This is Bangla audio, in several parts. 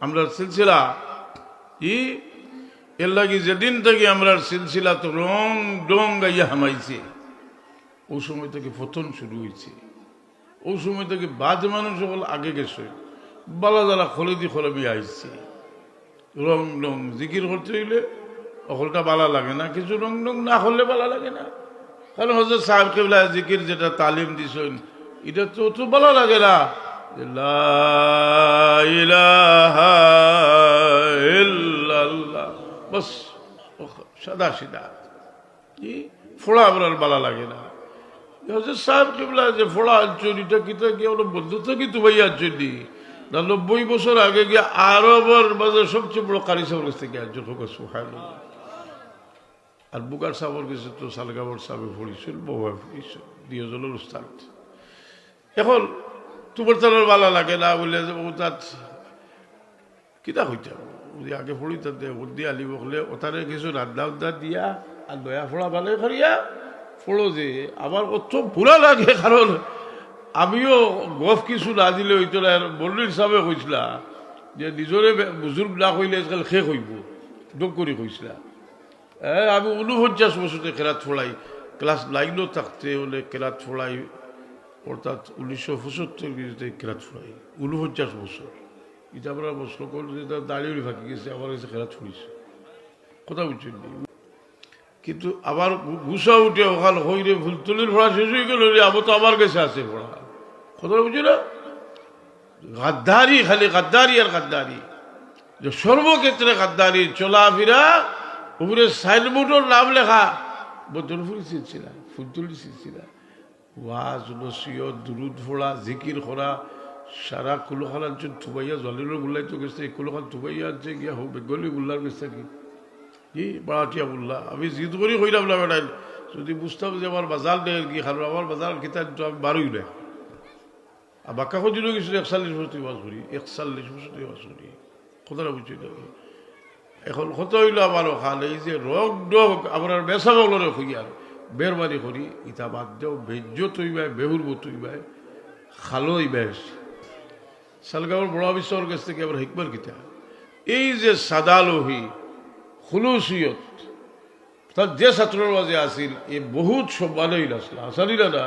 আমরা সিলসিলা ই এর লাগি যেদিন থেকে আমরা সিলসিলা তো রং ডং গাইয়া হামাইছে ওই সময় থেকে পতন শুরু হয়েছে। ওই সময় থেকে বাদ মানুষ সকল আগে গেছে, বালা যারা খলেদি খলবি আইছে। রং ডং জিকির করতে হইলে অকলটা বালা লাগে না, কিছু রং ডং না করলে বালা লাগে না। কারণ হজরত সাহেব কেবলা জিকির যেটা তালিম দিছেন এটা তো অত ভালো লাগে না। লা ইলাহা ইল্লাল্লাহ বাস সাদা সিধা কি ফোড়া আপনার ভালো লাগে না। হজরত সাহেব কেবলা যে ফোড়া আনছেন এটা কিতা কি আমরা বন্ধুত্ব কি তুবাই আনছেন নি না 90 বছর আগে গিয়ে আরবের মাঝে সবচেয়ে বড় কারি সাহেবের কাছ থেকে আনছেন হোক সুবহানাল্লাহ। আর বুকার সাহেবের কাছে তো সালগাবর সাহেবে পড়িছিল, বাবা পড়িছিল, দুজনের উস্তাদ। এখন তোমার তার ভালো লাগে না বলে ও তার কিতা হইতে আগে পড়ি তাতে বুদ্ধি আলি বকলে ওটারে কিছু রান্না উদ্দা দিয়া আর দয়া ফোড়া ভালো করিয়া ফোড়ো যে আবার অত পুরা লাগে। কারণ আমিও গফ কিছু না দিলে হইতো না। বল্লির সাহেবে কইসলা যে নিজরে বুজুর্গ না কইলে আজকাল শেষ হইব, ডোক করে কইসলা। আমি 49 বছরে কেরাত ফোড়াই, ক্লাস 9 থাকতে হলে কেরাত ফোড়াই, অর্থাৎ 1975 কেরাত ফোড়াই 49 বছর। এটা আমরা প্রশ্ন করল যে তার দাঁড়িয়ে ফাঁকি গেছে, আমার কাছে কেরাত ফুড়িছে, কথা বুঝছেন। কিন্তু আবার গুসা উঠে ওখানে হইরে ফুলতলির ফোড়া শেষ হয়ে গেল, আবার তো আমার কাছে আছে ফোড়া, কথা বুঝছি না। গাদ্দারি, খালি গাদ্দারি আর গাদ্দারি, যে সর্বক্ষেত্রে গাদ্দারি, চলাফেরা উপরে সাইনবোর্ডের নাম লেখা বদরপুরি সিলসিলা, ফুলতুলি সিলসিলা, ওয়াজ নসিহত দুরুদ ফোড়া জিকির করা সারা কুলোখান আনছেন থুবাইয়া জলেরও গুল্লাই তো গেছে, কুলোখান থুবাইয়া আনছে গিয়া হোক বেঙ্গলি গুল্লার গেছে কি বাড়াটিয়া গুল্লা। আমি জিদ করি কইলাম না বেড়াই, যদি বুঝতাম যে আমার বাজার নেই কি খালো, আমার বাজার কিতাব তো আমি বারোই না। আর বাক্কা দিনও গেছিল 41 বছর ওয়াজ করি, 41 বছর ওয়াজ করি, কথাটা বুঝছি না। এখন কত হইল আমার ওখান এই যে রোগ ডোগ আপনার বেসা বলরে হইয়ার বেরবানি করি, ইটা বাদ দেও বেজ্য তৈবায় বেহুরব তৈবায় খালোই বেশ সালগাঁওর বড় আবিষ্কার কাছ থেকে আবার হিকমার কিতা এই যে সাদালোহি খুলুসিয়ত তার যে ছাত্রের মাঝে আসিল এ বহুত সম্মানই আসলো আসানিরা না।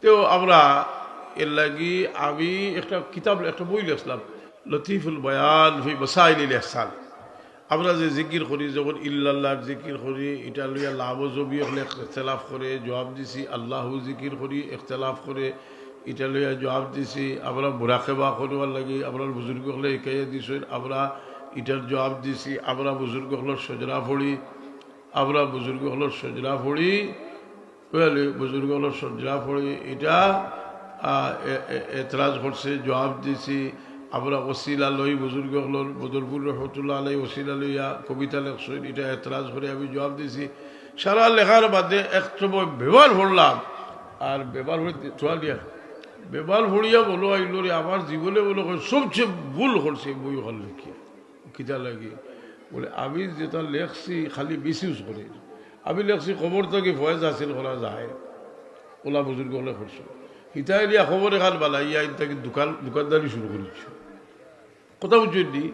তো আমরা এর লাগি আমি একটা কিতাব একটা বই লিখলাম, লতিফুল বয়ান ফি মাসাইলিল ইহসান। আমরা যে জিকির করি যখন ইল্লাল্লাহ জিকির করি, এটা লইয়া লাভ জবি হলে ইখতলাফ করে জবাব দিছি, আল্লাহু জিকির করি ইখতলাফ করে এটা লইয়া জবাব দিছি। আমরা মুরাকাবা করবার লাগি আমরা বুজুর্গ হলে একাইয়া দিছি, আমরা এটার জবাব দিছি। আমরা বুজুর্গ হলের সজরা পড়ি, আমরা বুজুর্গ হলের সজরা পড়ি, বুজুর্গ হলের সজরা পড়ি, এটা এতরাজ করছে জবাব দিছি। আমরা ওসিলা লই বুজুর্গ হলর বদরপুর রহমতুল্লাহ আলাই ওসিলা লইয়া কবিতা লেখছেন, এটা এতরাজ করে আমি জবাব দিছি। সারা লেখার বাদে এক সময় ব্যবহার ভরলাম, আর ব্যবহার দিয়া ব্যবহার ভরিয়া বলো আইলো রে আমার জীবনে বলো সবচেয়ে ভুল করছে বই হল লিখিয়া কিতা লাগে বলে আমি যেটা লেখছি খালি মিসইউজ করে। আমি লেখছি খবর থেকে ভয়েস হাসিল করা যায়, ওলা বুজুর্গ হলে করছো হিতাই দিয়া খবর এখান বানাইয়া তাকে দোকানদারি শুরু করেছে, কথা বুঝছেন নি।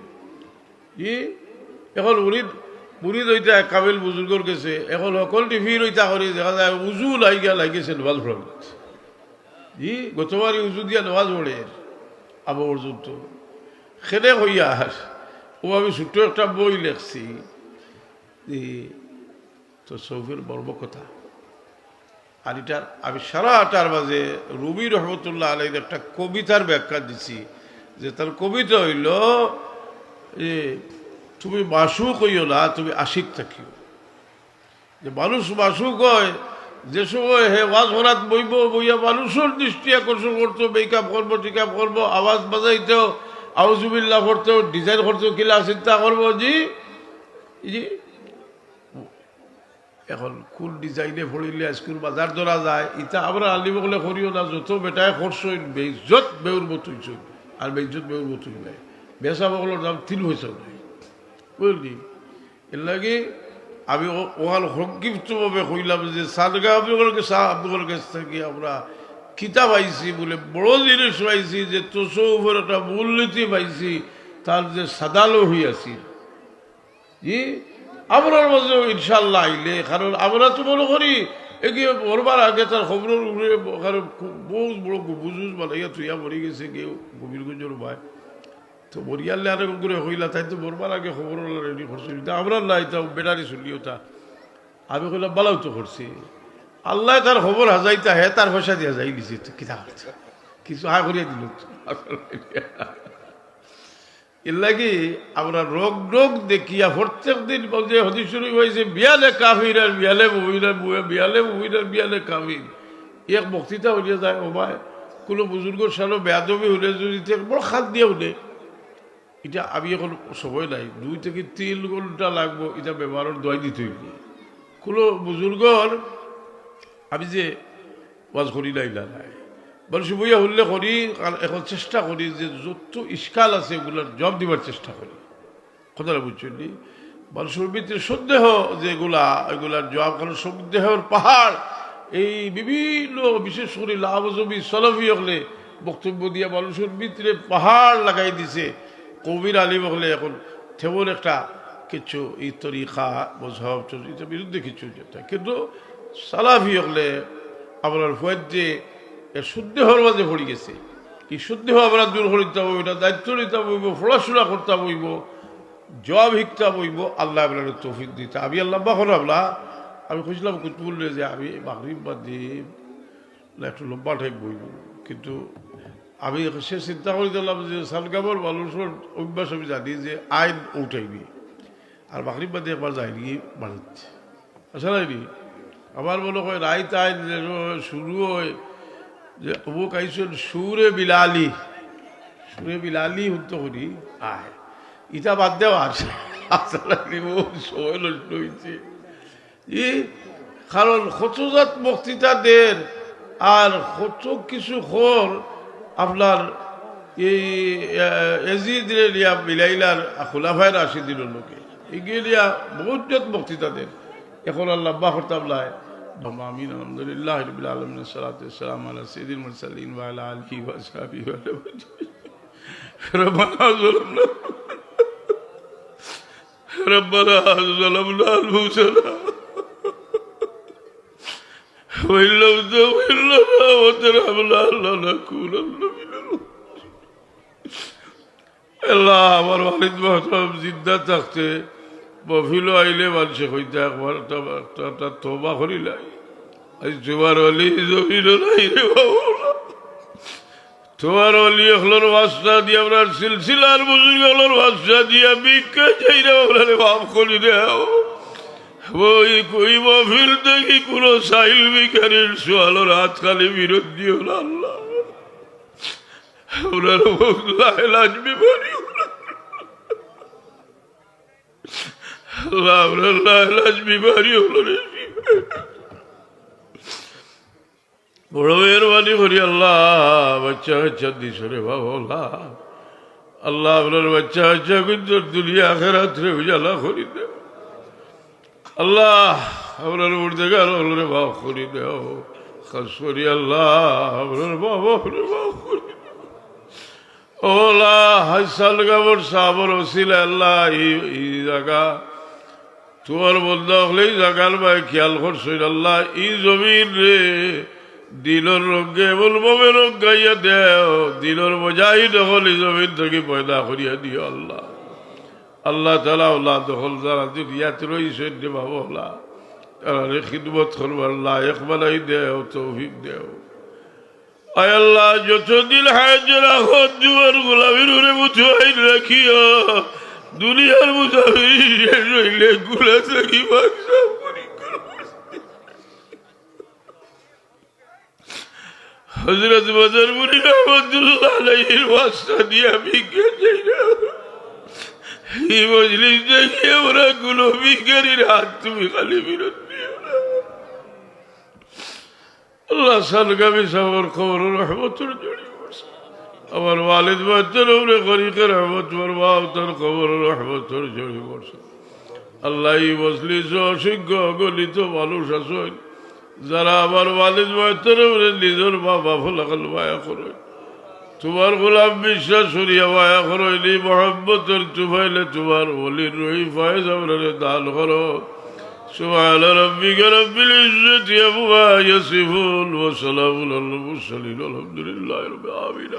এখন মুরিদ হইতা কাবিল বুজুর্গর গেছে, এখন সকল টিভির হইতা করে দেখা যায় উজু লাগিয়েছে নওয়াজ পড়াতে। গতবারই উজু দিয়া নওয়াজ পড়ে আবু পর্যন্ত খেলে হইয়া ও আমি ছোট্ট একটা বই লেখছি তো সৌফের বর্বকথা। আর এটার আমি সারাটার মাঝে রুমি রহমতুল্লাহ আলাইর একটা কবিতার ব্যাখ্যা দিছি, যে তার কবিতা হইল যে তুমি মাসুক হইও না, তুমি আশিক থাকিও। যে মানুষ মাসুক হয় যে সময় হে ওয়াজ হরাত বইব, বইয়া মানুষের দৃষ্টি আকর্ষণ করতো, মেকআপ করবো টিকআপ করবো, আওয়াজ বাজাইতেও আউজুবিল্লাহ করতেও ডিজাইন করতেও কিলা চিন্তা করবো জি। এখন কোন ডিজাইনে পড়িলে স্কুল বাজার ধরা যায় ইটা আমরা আলিম বলে করিও না, যত বেটায় খরচ বেইজ্জত বেউর মতইছ আর বেইজ্জত বেউর মতই নাই। বেচা বগলের দাম 3 পয়সা নাই, বুঝলি। এর লাগে আমি ওখানে সংক্ষিপ্তভাবে কইলাম যে সাদগা আপনাদের কাছ থেকে আমরা কিতাব পাইছি বলে বড় জিনিস পাইছি, যে তোষের একটা মূলনীতি পাইছি, তার যে সাদালো হইয়াছি জি আমরার মাঝে ইনশাল্লাহ আইলে, কারণ আমরা তো মনে করি এগিয়ে মরবার আগে তার খবরের উপরে বহুত বড় বুঝুজ বানাইয়া তুইয়া মরি গেছে কেউ গভীর গুজর ভাই, তো মরিয়ালে আর করে হইলা তাই তো মরবার আগে খবর রেডি করছে, আমরা নাই তা বেটারি শুনলিও তা আমি কইলাম বালাও তো করছি, আল্লাহ তার খবর হাজাইতা হে তার পয়সা দিয়া যাই দিছি কিতা করছে কিছু হা করিয়া দিল। এর লাগি আমরা রোগ রোগ দেখিয়া প্রত্যেক দিন বলতে হদিস শরীফ হয়েছে বিয়ালে কাফির আর বিয়ালে মুমিনার বিয়ালে মুমিনার বিয়ালে কাফির, এক বক্তৃতা হইয়া যায় ও ভাই কোনো বুজুর্গর সালো বেয়াদবি হলে যদি বড় খাত দিয়ে হলে এটা আমি এখন সময় নাই 2 থেকে 3 ঘন্টা লাগবো এটা ব্যবহারের দোয়াই দিতে হইবে। কোনো বুজুর্গর আমি যে ওয়াজ করি নাই না নাই মানুষ বইয়া হলে করি, এখন চেষ্টা করি যে যত ইস্কাল আছে এগুলোর জবাব দিবার চেষ্টা করি, কথাটা বুঝছেন নি? মানুষের ভিতরে সন্দেহ যেগুলা এগুলার জবাব, কারণ সন্দেহের পাহাড় এই বিভিন্ন বিশেষ করে লাভজবি সলফি হলে বক্তব্য দিয়া মানুষের ভিতরে পাহাড় লাগাই দিছে, কবির আলিম হলে এখন তেমন একটা কিছু এই তরিকা মজহব এটার বিরুদ্ধে কিছু যেটা, কিন্তু সালাফি হলে আপনার ফুয়াদ যে শুদ্ধেহর মাঝে পড়ে গেছে, এই শুদ্ধেহ আমরা দূর করিতে হইব, এটা দায়িত্ব নিতে হইব, পড়াশোনা করতে হইব, জবাব শিখতে হইব, আল্লাহ আপনার তৌফিক দিতে। আমি আল্লাহ বাখন আমি খুঁজলাম কুতুবুল্লে যে আমি মাগরিব বাদ দিয়ে একটু লম্বা টাইপ বইব, কিন্তু আমি সে চিন্তা করে দিলাম যে সালগামর মানুষের অভ্যাস আমি জানি যে আইন উঠাইবি আর মাগরিব বাদে একবার যায়নি বাড়িতে আসা নাইনি, আমার মনে হয় রাইত আইন শুরু হয় যে অমুক আইসন সুরে বিলালি হুতো করি আয় ইটা বাদ দেওয়া আসলে সময় নষ্ট হয়েছে, কারণ কতজাত বক্তৃতা দের আর কত কিছু খর আপনার এই এজিদরে লিয়া বিলাইলার খোলাফায় রাশিদিন লোকে এগিয়ে লিয়া বহুত বক্তৃতা দেন, এখন আল্লাহ বা হরতাবলায় আমিন আলহামদুলিল্লাহ রাব্বিল আলামিন সাল্লাতু ওয়াসসালামু আলা সাইয়্যিদিল মুরসালিন ওয়া আলা আলিহি ওয়া সাহবিহি ওয়া ربنا ظلمنا أنفسنا وإن لم تغفر لنا وترحمنا لنكونن من আল্লাহ আমার ওয়ালিদ মাহতাব জিন্দা থাকতে মফিল আইলে মানুষে হইতে একবার তোবা করিলাই, আজ তোমার অলি জমিন নাই রে বাবা, তোমার অলি হলোর বাসটা দিয়ে আপনার সিলসিলার বুজুর্গ হলোর বাসটা দিয়ে ভিক্ষা চাই রে আপনারে মাফ করি দেও, ওই কই মফিল দেখি কোন সাইল ভিখারির সোয়ালোর হাত খালি বিরোধ দিও না আল্লাহ, আপনার লাজ বিমারি বিমারি হল রে, বড় মেহরবানি করি আল্লাহ বাচ্চা কাচ্চা দিস রে বাবা, আল্লাহ আপনার বাচ্চা কাচ্চা কিন্তু দুনিয়া আখেরাতে উজালা করি দেও আল্লাহ, আপনার উঠতে গেল রে বাপ করি দেও, খাস করি আল্লাহ আপনার বাবা রে বাপ করি ওলা হাসাল গাবর সাবর ওসিলা আল্লাহ এই জায়গা তোমার বন্ধা হলে এই জায়গার ভাই খেয়াল করছো আল্লাহ, এই জমিন রে দিলর রোগে বলবে রোগ গাইয়া দেও, দিলর বোঝাই দখল এই জমিন থেকে পয়দা করিয়া দিও আল্লাহ, আল্লাহ তালা ওলা দখল যারা দুনিয়াত রইছেন রে বাবা তারা খিদমত করবার লায়ক বানাই দেও, তৌফিক দেও, আয় আল্লাহ যতদিন হায়াতের আখত জুয়ার গোলামের উড়ে মুছাই রাখিও, দুনিয়ার মুসাফির রইলে গুলা থাকি বাক্সা হযরত বদরপুরি রহমাতুল্লাহ আলাইহির ওয়াসা দিয়ে ভিক্ষা চাই না, এই মজলিস দেখে ওরা কোনো ভিখারির হাত তুমি খালি বিরত দিও না আল্লাহ, সালগামী সাবর খবর রহমতের জড়ি বসে আমার ওয়ালিদ বাচ্চার উপরে গরিকের রহমত বরবাব তার খবর রহমতের জড়ি বসে আল্লাহ, এই মজলিস অসংখ্য অগণিত মানুষ আসেন যারা আমার ওয়ালিদ বাচ্চার উপরে নিজের বাবা ফলাকাল মায়া করেন, তোমার গোলাম বিশ্বাস সরিয়া মায়া করইলি মোহাম্মতের চুফাইলে তোমার ওলির রহি ফায়েজ আমরারে দান করো সুবহান রাব্বিকা রাব্বিল ইজ্জাতি আম্মা ইয়াসিফুন ওয়া সালামুন আলাল মুরসালিন আলহামদুলিল্লাহি রাব্বিল আলামিন